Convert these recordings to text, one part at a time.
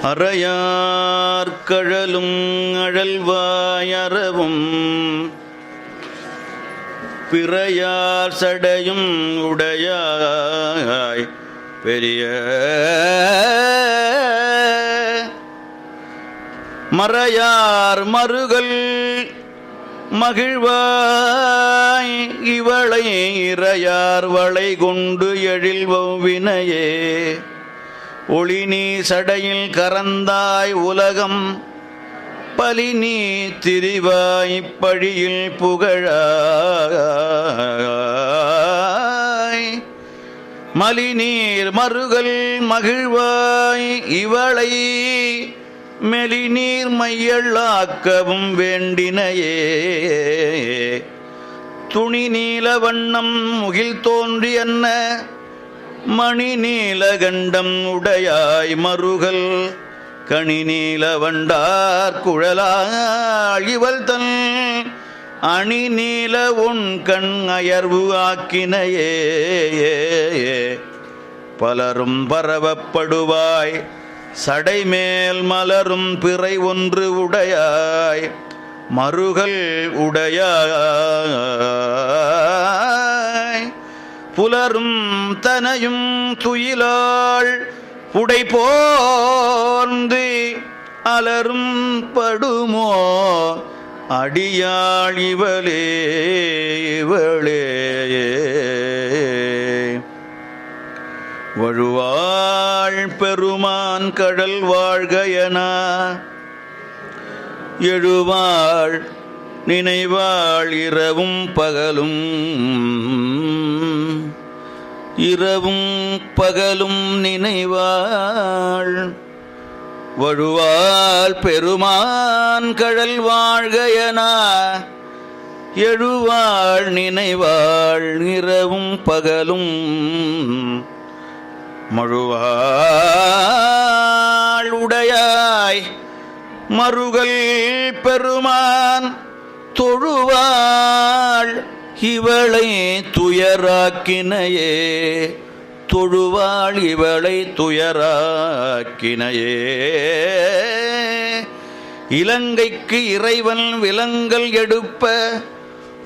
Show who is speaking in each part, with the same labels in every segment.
Speaker 1: அறையார் கழலும் அழல்வாயறவும் பிறையார் சடையும் உடையாய் பெரிய மறையார் மருகல் மகிழ்வாய் இவளை இறையார் வளை கொண்டு எழில்வினையே ஒளிநீ சடையில் கரந்தாய் உலகம் பலிநீ திரிவாய் பழியில் புகழாய் மலிநீர் மருகல் மகிழ்வாய் இவளை மெலிநீர் மையளாக்கவும் வேண்டினையே துணி நீல வண்ணம் முகில் தோன்றியன்ன மணி நீலகண்டம் உடையாய் மருகல் கணி நீல வண்டார் குழலாள் இவள் தன் அணி நீல உன் கண் அயர்வு ஆக்கினையே பலரும் பரவப்படுவாய் சடைமேல் மலரும் பிறை ஒன்று உடையாய் மருகல் உடையாய் புலரும் தனையும் துயிலாள் உடை போர்ந்து அலரும் படுமோ அடியாள் இவளே இவளே வழுவாள் பெருமான் கடல் வாழ்கையன எழுவாள் நினைவாள் இரவும் பகலும் இரவும் பகலும் நினைவாள் வழுவாள் பெருமான் கடல் வாழ்கையன எழுவாள் நினைவாள் இரவும் பகலும் மழுவாள் உடையாய் மருகல் பெருமான் தொழுவாள் இவளை துயராக்கினையே தொழுவாள் இவளை துயராக்கினையே இலங்கைக்கு இறைவன் விலங்கல் எடுப்ப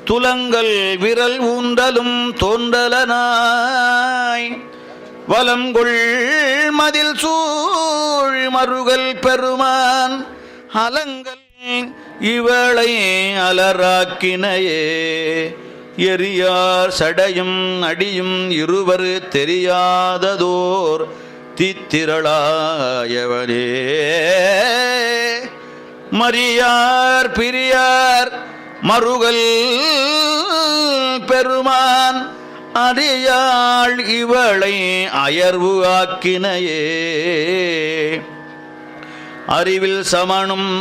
Speaker 1: துலங்கல் விரல் ஊன்றலும் தோன்றலனாய் வலங்கொள் மதில் சூழ் மருகல் பெருமான் அலங்கல் இவளை அலராக்கினையே எரியார் சடையும் அடியும் இருவர் தெரியாததோர் தித்திரளாயவனே மரியார் பிரியார் மருகல் பெருமான் அறியாள் இவளை அயர்வு ஆக்கினையே அறிவில் சமனும்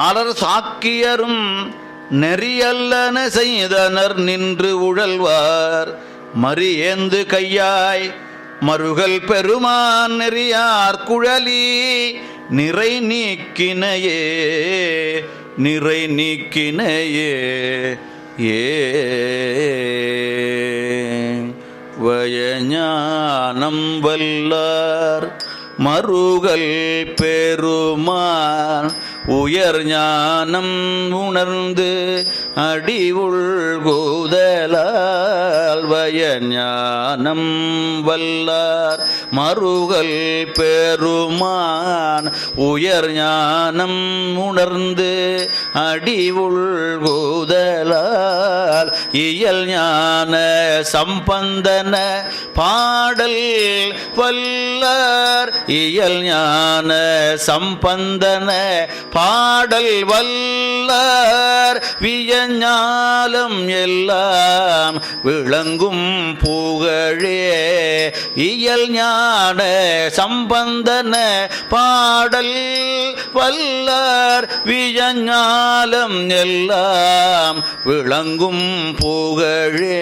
Speaker 1: அலர் சாக்கியரும் நெறியல்லன செய்தனர் நின்று உழல்வார் மறியேந்து கையாய் மருகல் பெருமான் நெறியார் குழலி நிறை நீக்கினையே நிறை நீக்கினையே ஏ வயஞானம் வல்லார் மருகல் பெருமான் உயர் ஞானம் உணர்ந்து அடி உள்குதலால் வயஞானம் வல்லார் மருகல் பெருமான் உயர் ஞானம் உணர்ந்து அடி உள்குதலால் இயல் ஞான சம்பந்தன பாடல் வல்லார் இயல் ஞான சம்பந்தன பாடல் வல்லார் வியஞாலம் எல்லாம் விளங்கும் புகழே இயல் ஞான சம்பந்தன பாடல் வல்லார் வியஞாலம் எல்லாம் விளங்கும் புகழே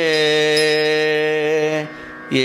Speaker 1: ஏ